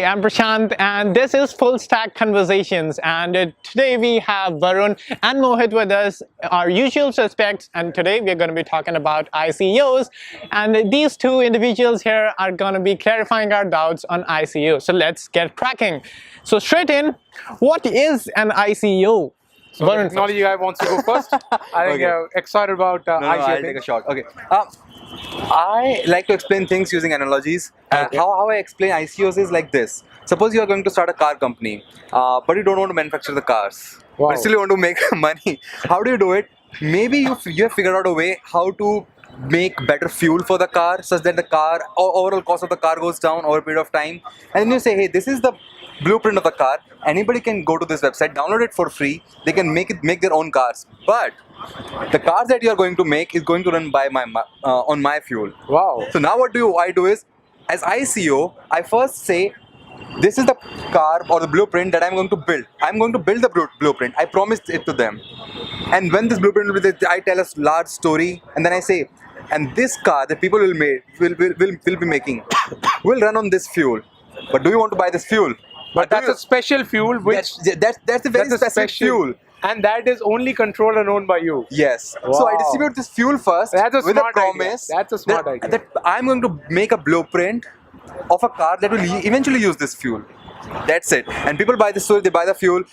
I'm Prashant and this is Fullstack Conversations, and today we have Varun and Mohit with us, our usual suspects, and today we're going to be talking about ICOs, and these two individuals here are going to be clarifying our doubts on ICO. So let's get cracking. So straight in, what is an ICO? So the technology guy wants to go first. I think excited about ICO. I'll take a shot. Okay. I like to explain things using analogies. How I explain ICOs is like this. Suppose you are going to start a car company, but you don't want to manufacture the cars. Wow. But still you want to make money. How do you do it? Maybe you have figured out a way how to make better fuel for the car such that the car overall cost of the car goes down over a period of time. And then you say, hey, this is the blueprint of the car. Anybody can go to this website, download it for free. They can make their own cars. But the cars that you are going to make is going to run by on my fuel. Wow. So now what I do is, as ICO, I first say, this is the car or the blueprint that I'm going to build. I'm going to build the blueprint. I promised it to them. And when this blueprint will be, I tell a large story, and then I say, and this car that people will be making will run on this fuel. But do you want to buy this fuel? But that's a special fuel, which that's a very specific fuel. And that is only controlled and owned by you. Yes. Wow. So I distribute this fuel first with a promise. That's a smart idea. That I'm going to make a blueprint of a car that will eventually use this fuel. That's it. And people buy this fuel, they buy the fuel.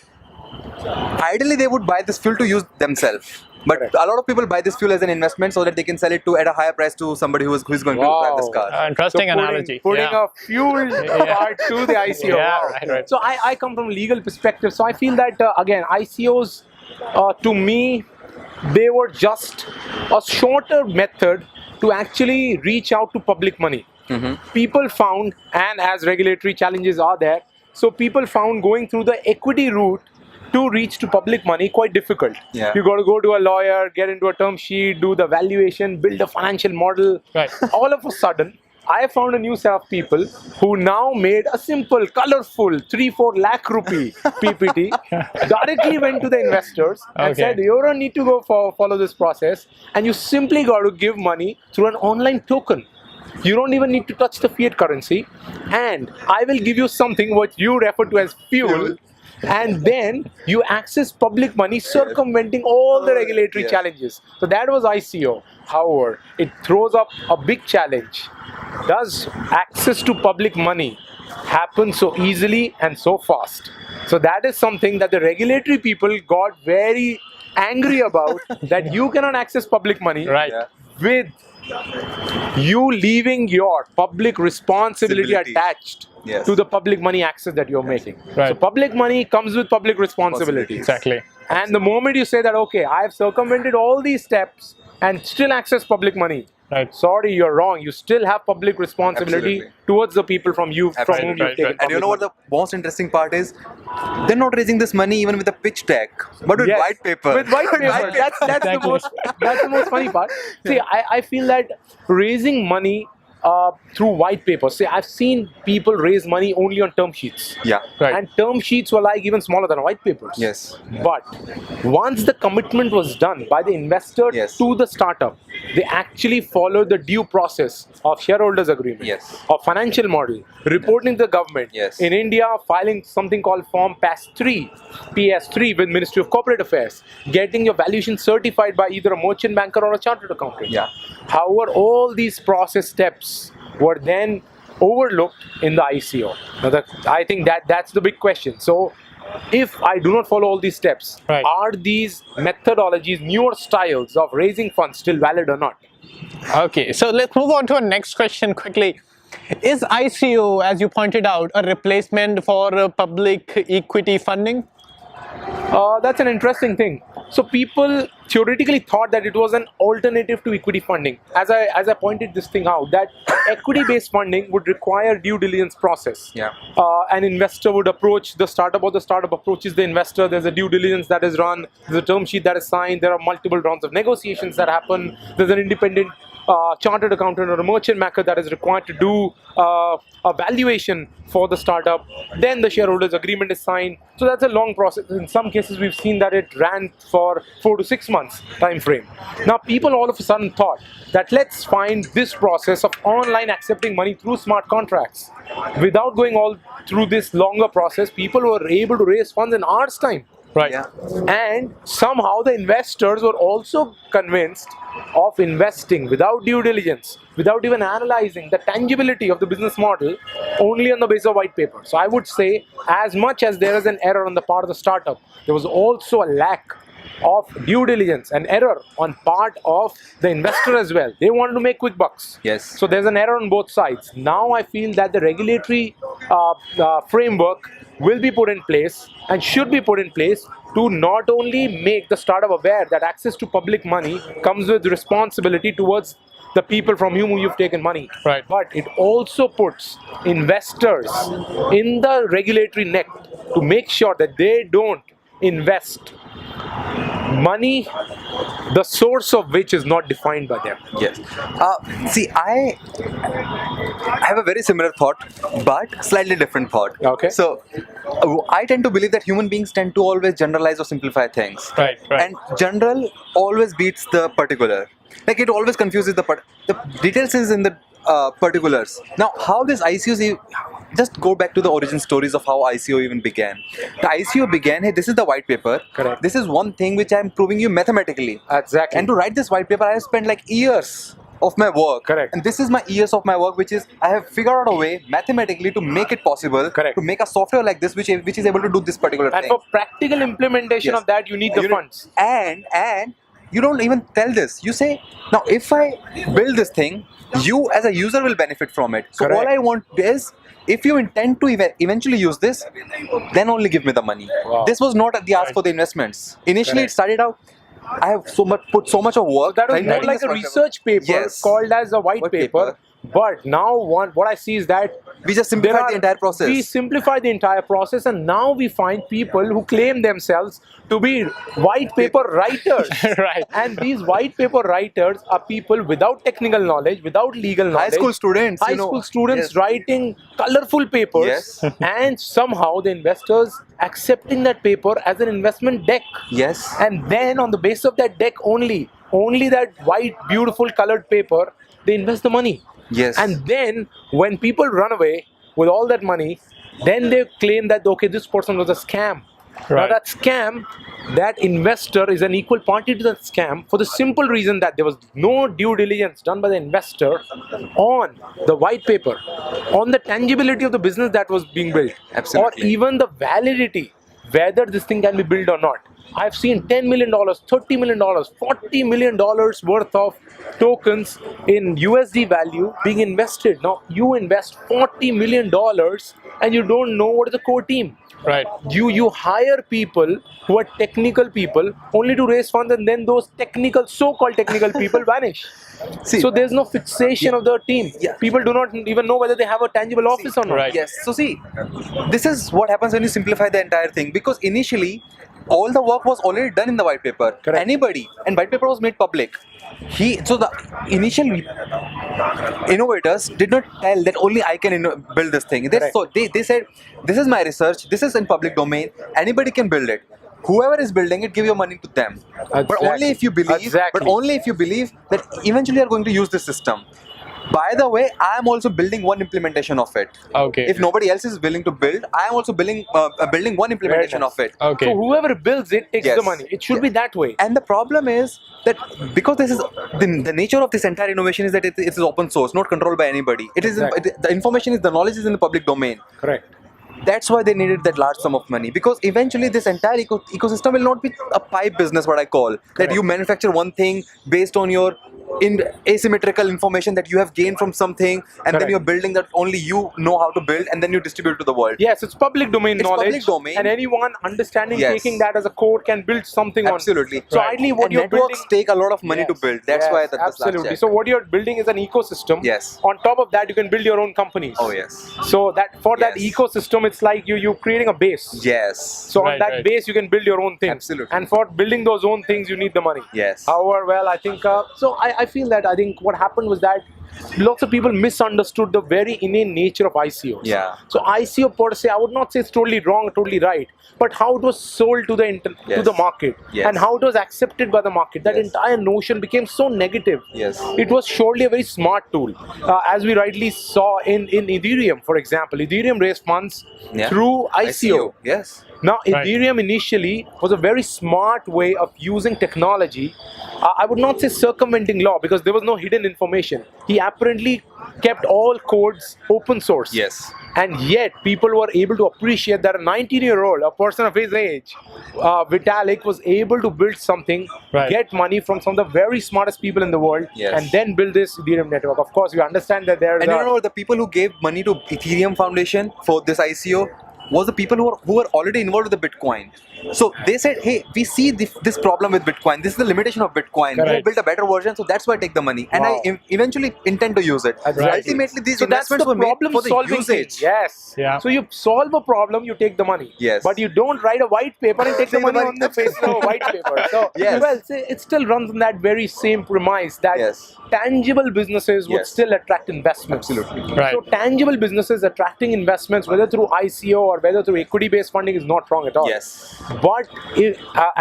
Ideally, they would buy this fuel to use themselves. But a lot of people buy this fuel as an investment so that they can sell it at a higher price to somebody who's going to drive this car. Interesting analogy. Putting a fuel part to the ICO. Yeah, wow. right. So I come from a legal perspective. So I feel that, again, ICOs, to me, they were just a shorter method to actually reach out to public money. People found, and as regulatory challenges are there, so people found going through the equity route to reach to public money quite difficult. Yeah. You got to go to a lawyer, get into a term sheet, do the valuation, build a financial model. Right. All of a sudden, I found a new set of people who now made a simple, colorful 3-4 lakh rupee PPT, directly went to the investors and said, you don't need to go follow this process, and you simply got to give money through an online token. You don't even need to touch the fiat currency, and I will give you something what you refer to as fuel. And then you access public money, circumventing all the regulatory challenges. So that was ICO. However, it throws up a big challenge. Does access to public money happen so easily and so fast? So that is something that the regulatory people got very angry about, that you cannot access public money with you leaving your public responsibility attached to the public money access that you're making. So public money comes with public responsibility. Exactly. And the moment you say that, okay, I've circumvented all these steps and still access public money, sorry, you're wrong. You still have public responsibility towards the people from whom you've taken And you know what the most interesting part is? They're not raising this money even with a pitch deck, but with white paper. With white paper. That's the most funny part. See, I feel that raising money through white paper. See, I've seen people raise money only on term sheets. And term sheets were like even smaller than white papers. But once the commitment was done by the investor to the startup, they actually followed the due process of shareholders agreement, of financial model, reporting to the government. In India, filing something called Form PS3 with Ministry of Corporate Affairs, getting your valuation certified by either a merchant banker or a chartered accountant. However, all these process steps were then overlooked in the ICO. Now, I think that's the big question. So, if I do not follow all these steps, are these methodologies, newer styles of raising funds still valid or not? Okay, so let's move on to our next question quickly. Is ICO, as you pointed out, a replacement for public equity funding? That's an interesting thing. So people theoretically thought that it was an alternative to equity funding. As I pointed this thing out, that equity-based funding would require due diligence process. An investor would approach the startup, or the startup approaches the investor. There's a due diligence that is run. There's a term sheet that is signed. There are multiple rounds of negotiations that happen. There's an independent chartered accountant or a merchant maker that is required to do a valuation for the startup. Then the shareholders agreement is signed. So that's a long process. In some cases, we've seen that it ran for 4 to 6 months time frame. Now, people all of a sudden thought that let's find this process of online accepting money through smart contracts. Without going all through this longer process, people were able to raise funds in hours time. Right. Yeah. And somehow the investors were also convinced of investing without due diligence, without even analyzing the tangibility of the business model, only on the basis of white paper. So I would say, as much as there is an error on the part of the startup, there was also a lack of due diligence, an error on part of the investor as well. They wanted to make quick bucks. Yes. So there's an error on both sides. Now I feel that the regulatory framework will be put in place and should be put in place to not only make the startup aware that access to public money comes with responsibility towards the people from whom you've taken money, Right. but it also puts investors in the regulatory net to make sure that they don't invest money the source of which is not defined by them. Yes. See, I have a very similar thought, but slightly different thought. Okay. So, I tend to believe that human beings tend to always generalize or simplify things. Right, right. And general always beats the particular. Like it always confuses the details is in the particulars. Now, how this ICOs just go back to the origin stories of how ICO even began. The ICO began, hey, this is the white paper. Correct. This is one thing which I am proving you mathematically. Exactly. And to write this white paper, I have spent like years of my work. Correct. And this is my years of my work, which is I have figured out a way mathematically to make it possible. Correct. To make a software like this, which is able to do this particular And thing. for practical implementation Yes. of that, you need the funds. And you don't even tell this. You say, now if I build this thing, you as a user will benefit from it. So Correct. all I want is, if you intend to eventually use this, then only give me the money. Wow. This was not the ask for the investments. Initially, Correct. it started out, I have put so much of work. That was right, more writing like this a white paper. research paper Yes. called as a white White paper. paper. But now what I see is that We just simplified the entire process. We simplified the entire process, and now we find people who claim themselves to be white paper writers. Right. And these white paper writers are people without technical knowledge, without legal knowledge. High school students, High school students yes. writing colorful papers. Yes. And somehow the investors accepting that paper as an investment deck. Yes. And then on the basis of that deck only that white, beautiful colored paper, they invest the money. Yes. And then when people run away with all that money, then they claim that, okay, this person was a scam. Now Right. that scam, that investor is an equal party to that scam for the simple reason that there was no due diligence done by the investor on the white paper, on the tangibility of the business that was being built, Absolutely. or even the validity, whether this thing can be built or not. I've seen $10 million, $30 million, $40 million worth of tokens in USD value being invested. Now, you invest $40 million and you don't know what is the core team. Right. You hire people who are technical people only to raise funds, and then those technical, so-called technical people vanish. See, So there's no fixation of the team. Yeah. People do not even know whether they have a tangible office or not. Right. Yes. So see, this is what happens when you simplify the entire thing, because initially all the work was already done in the white paper. Correct. Anybody, and white paper was made public. So the initial innovators did not tell that only I can build this thing. Correct. They said, this is my research, this is in public domain, anybody can build it. Whoever is building it, give your money to them. But Exactly. only if you believe. Exactly. But only if you believe that eventually you are going to use this system. By the way, I am also building one implementation of it. Okay. If nobody else is willing to build, I am also building one implementation Very nice. of it. Okay. So whoever builds it takes Yes. the money. It should be that way. And the problem is that because this is the nature of this entire innovation is that it is open source, not controlled by anybody. It is Exactly. the information is, the knowledge is in the public domain. Correct. That's why they needed that large sum of money, because eventually this entire ecosystem will not be a pipe business, what I call, that you manufacture one thing based on your asymmetrical information that you have gained from something, and Correct. then you're building that only you know how to build, and then you distribute to the world. Yes, it's public domain It's knowledge. public domain. And anyone understanding, Yes. taking that as a code can build something Absolutely. on. So Right. ideally what And you're networks building... take a lot of money to Yes, build. That's yes, why that's absolutely. So what you're building is an ecosystem. Yes. On top of that, you can build your own companies. Oh yes. So that for that Yes. ecosystem, it's like you're creating a base. Yes. So on Right, that right. base, you can build your own things. Absolutely. And for building those own things, you need the money. Yes. However, well, I think so. I feel that I think what happened was that lots of people misunderstood the very innate nature of ICOs. Yeah. So ICO per se, I would not say it's totally wrong, totally right, but how it was sold to the to the market Yes. and how it was accepted by the market, that Yes. entire notion became so negative. Yes. It was surely a very smart tool, as we rightly saw in Ethereum, for example. Ethereum raised funds through ICO. Yes. Now, Right. Ethereum initially was a very smart way of using technology. I would not say circumventing law because there was no hidden information. He apparently kept all codes open source. Yes. And yet, people were able to appreciate that a 19-year-old, a person of his age, Vitalik, was able to build something, Right. get money from some of the very smartest people in the world, Yes. and then build this Ethereum network. Of course, you understand that there is And you know the people who gave money to Ethereum Foundation for this ICO was the people who were already involved with the Bitcoin. So they said, hey, we see this problem with Bitcoin. This is the limitation of Bitcoin. We Correct. build a better version, so that's why I take the money. And Wow. I eventually intend to use it. Exactly. Ultimately, these So that's investments the were made problem for the solving usage. thing. Yes. Yeah. So you solve a problem, you take the money. Yes. But you don't write a white paper and take the Take the money money. on the face of a white paper. So Yes. well, say it still runs on that very same premise that Yes. tangible businesses would Yes. still attract investments. Absolutely. Right. So tangible businesses attracting investments, whether through ICO or whether through equity-based funding, is not wrong at all. Yes. But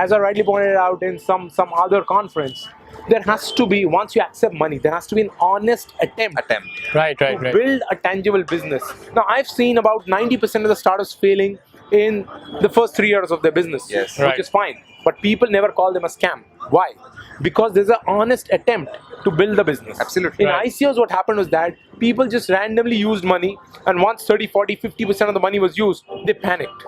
as I rightly pointed out in some other conference, there has to be, once you accept money, there has to be an honest attempt Right, to right, right. build a tangible business. Now, I've seen about 90% of the startups failing in the first 3 years of their business, Yes. which Right. is fine. But people never call them a scam. Why? Because there's an honest attempt to build the business. Absolutely. In Right. ICOs, what happened was that people just randomly used money, and once 30, 40, 50% of the money was used, they panicked.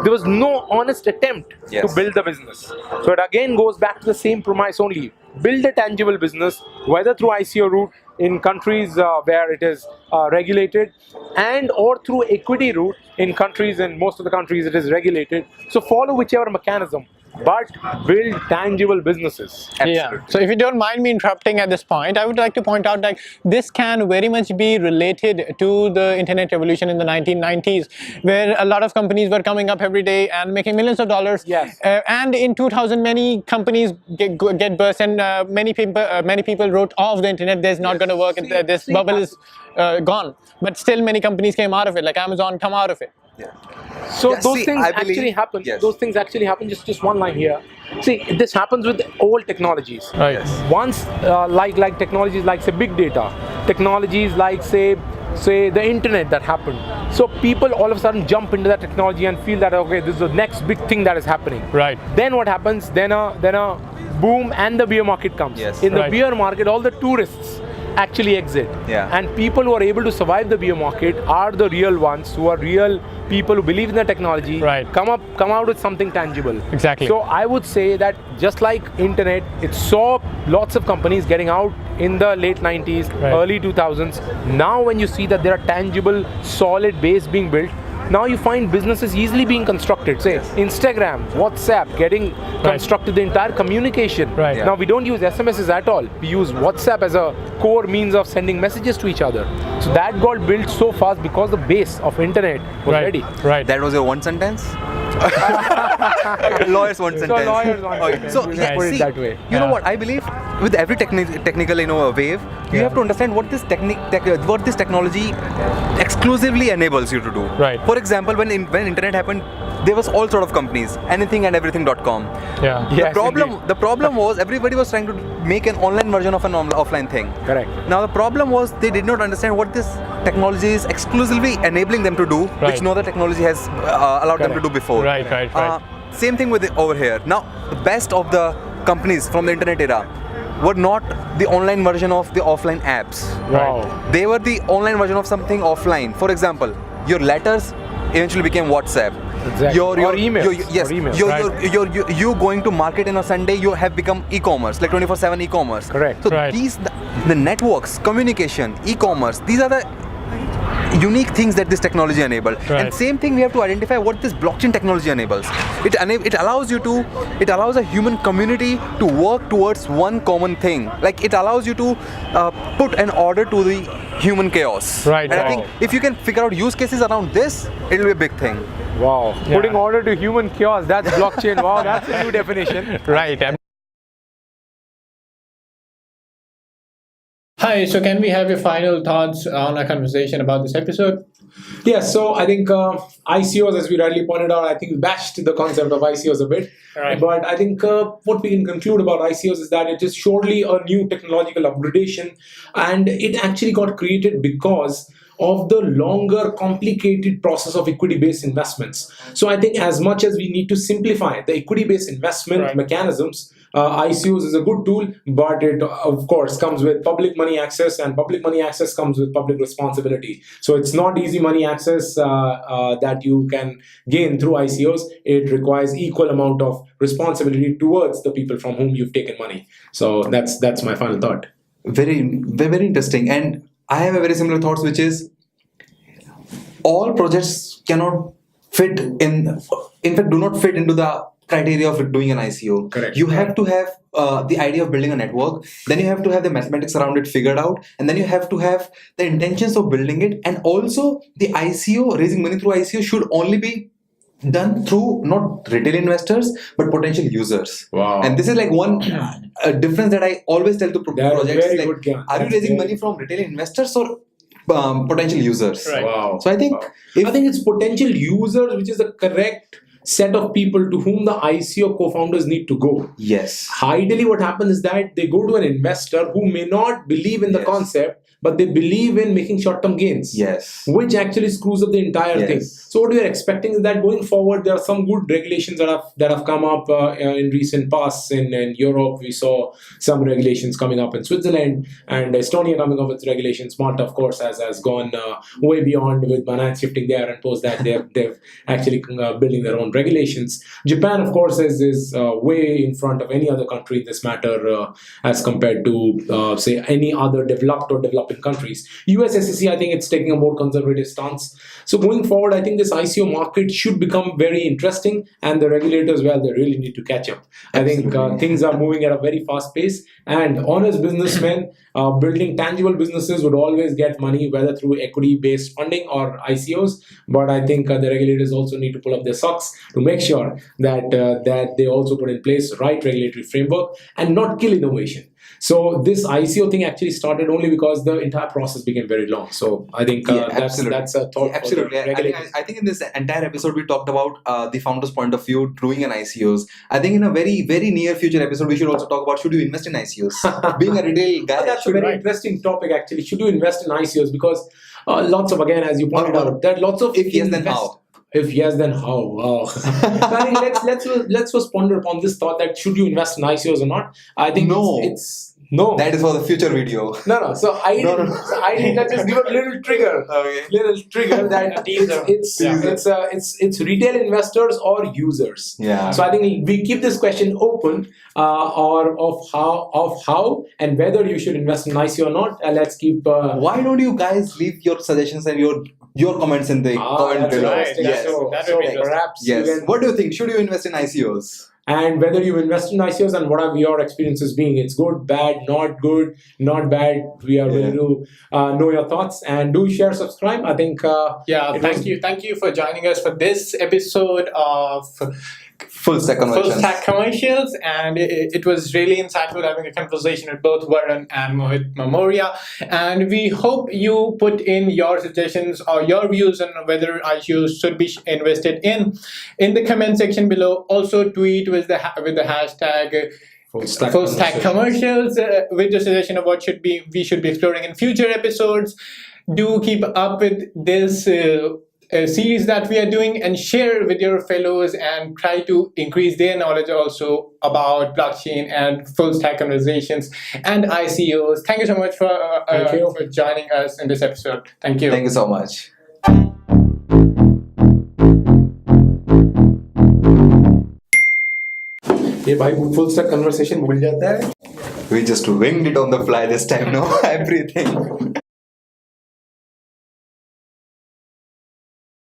There was no honest attempt Yes. to build the business. So it again goes back to the same premise only. Build a tangible business, whether through ICO route in countries where it is regulated, and or through equity route in countries, and most of the countries it is regulated. So follow whichever mechanism, but build tangible businesses. Yeah. So if you don't mind me interrupting at this point, I would like to point out that this can very much be related to the internet revolution in the 1990s, where a lot of companies were coming up every day and making millions of dollars. Yes. And in 2000, many companies get burst, and many people wrote off the internet. There's not going to work. This bubble is gone. But still, many companies came out of it, like Amazon, come out of it. So Yeah, those see, things I believe- actually happen. yes. Those things actually happen. Just one line here. See, this happens with old technologies. Right. Yes. Once, like technologies like say big data, technologies like say the internet that happened. So people all of a sudden jump into that technology and feel that okay, this is the next big thing that is happening. Right. Then what happens? Then a boom and the beer market comes. Yes. In the Right. beer market, all the tourists actually exit. Yeah. And people who are able to survive the beer market are the real ones, who are real people who believe in the technology. Right. Come out with something tangible. Exactly. So I would say that just like internet, it saw lots of companies getting out in the late 90s, Right. early 2000s. Now when you see that there are tangible, solid base being built, now you find businesses easily being constructed. Say Instagram, WhatsApp, getting constructed, the entire communication. Right. Yeah. Now we don't use SMSs at all. We use WhatsApp as a core means of sending messages to each other. So that got built so fast because the base of internet was Right. ready. Right. That was your one sentence? Lawyers one sentence. lawyers one Okay. sentence. So We yeah, can put it see, that way. you know Yeah. what? I believe with every technical wave, you Yeah. have to understand what this what this technology exclusively enables you to do. Right. For example, when internet happened, there was all sort of companies, anythingandeverything.com. Yeah. Yes, The problem was everybody was trying to make an online version of an offline thing. Correct. Now the problem was they did not understand what this technology is exclusively enabling them to do, Right. which no other technology has allowed them to Correct. do before. Right, right, right. Same thing with over here. Now the best of the companies from the internet era were not the online version of the offline apps. Wow. They were the online version of something offline. For example, your letters eventually became WhatsApp. Exactly. Or emails. Yes. Or emails. You going to market on a Sunday, you have become e-commerce, like 24/7 e-commerce. Correct. So Right. the networks, communication, e-commerce, these are the unique things that this technology enabled. Right. And same thing, we have to identify what this blockchain technology enables. It allows a human community to work towards one common thing. Like it allows you to put an order to the human chaos. Right, And I right. think if you can figure out use cases around this, it'll be a big thing. Wow. Yeah. Putting order to human chaos, that's blockchain. Wow, that's a new definition. Right. Hi, so can we have your final thoughts on our conversation about this episode? Yeah, so I think ICOs, as we rightly pointed out, I think we bashed the concept of ICOs a bit. Right. But I think what we can conclude about ICOs is that it is surely a new technological upgradation, and it actually got created because of the longer, complicated process of equity-based investments. So I think as much as we need to simplify the equity-based investment Right. mechanisms, ICOs is a good tool, but it of course comes with public money access, and public money access comes with public responsibility. So it's not easy money access that you can gain through ICOs. It requires equal amount of responsibility towards the people from whom you've taken money. So that's my final thought. Very interesting. And I have a very similar thoughts, which is all projects cannot fit in fact, do not fit into the criteria of doing an ICO. Correct. You have to have the idea of building a network, then you have to have the mathematics around it figured out, and then you have to have the intentions of building it, and also the ICO, raising money through ICO should only be done through not retail investors but potential users. Wow. And this is like one difference that I always tell to That's projects, very like, good, Gyan. are you That's raising very money from retail investors or potential users? Right. Wow. So I think I think it's potential users, which is the correct set of people to whom the ICO co-founders need to go. yes, Ideally, what happens is that they go to an investor who may not believe in the Yes. concept, but they believe in making short-term gains. yes, Which actually screws up the entire Yes. thing. So what we are expecting is that going forward, there are some good regulations that have come up in recent past. In Europe, we saw some regulations coming up in Switzerland, and Estonia coming up with regulations. Malta, of course, has gone way beyond with finance shifting there, and post that they've actually building their own regulations. Japan, of course, is way in front of any other country in this matter as compared to say any other developed or developing countries. US SEC, I think it's taking a more conservative stance. So going forward, I think this ICO market should become very interesting, and the regulators, well, they really need to catch up. I think Absolutely. things are moving at a very fast pace, and honest businessmen building tangible businesses would always get money, whether through equity-based funding or ICOs. But I think the regulators also need to pull up their socks to make sure that they also put in place right regulatory framework and not kill innovation. So this ICO thing actually started only because the entire process became very long. So I think that's a thought. Yeah, absolutely. For the regulators. I think in this entire episode we talked about the founder's point of view doing an ICOs. I think in a very very near future episode we should also talk about should you invest in ICOs. Being a retail guy, That's a very interesting topic actually. Should you invest in ICOs? Because lots of, again, as you pointed Or- out, there are lots of if yes, then how? If yes, then how? Wow. I think let's first ponder upon this thought that should you invest in ICOs or not? I think No. it's no. That is for the future video. No. So I No. so I think that just give a little trigger. Okay. Little trigger that teaser. it's retail investors or users. Yeah. So I think we keep this question open, or of how and whether you should invest in ICO or not. Let's keep. Why don't you guys leave your suggestions and your comments in the comment that's below? interesting. Yes. So, That would be interesting. perhaps you Yes. can, What do you think? Should you invest in ICOs? and whether you invest in ICOs and what are your experiences being. It's good, bad, not good, not bad. We are willing to know your thoughts, and do share, subscribe. I think. Yeah, It thank was- you. Thank you for joining us for this episode of Fullstack conversions. Fullstack Commercials, and it was really insightful having a conversation with both Varun and Mohit Memoria. And we hope you put in your suggestions or your views on whether ICOs should be invested in the comment section below. Also, tweet with the hashtag Fullstack Commercials with the suggestion of what we should be exploring in future episodes. Do keep up with this series that we are doing, and share with your fellows and try to increase their knowledge also about blockchain and full stack conversations and ICOs. Thank you so much for joining us in this episode. Thank you. Thank you so much. ये भाई full stack conversation भूल जाता है. We just winged it on the fly this time, no? Everything.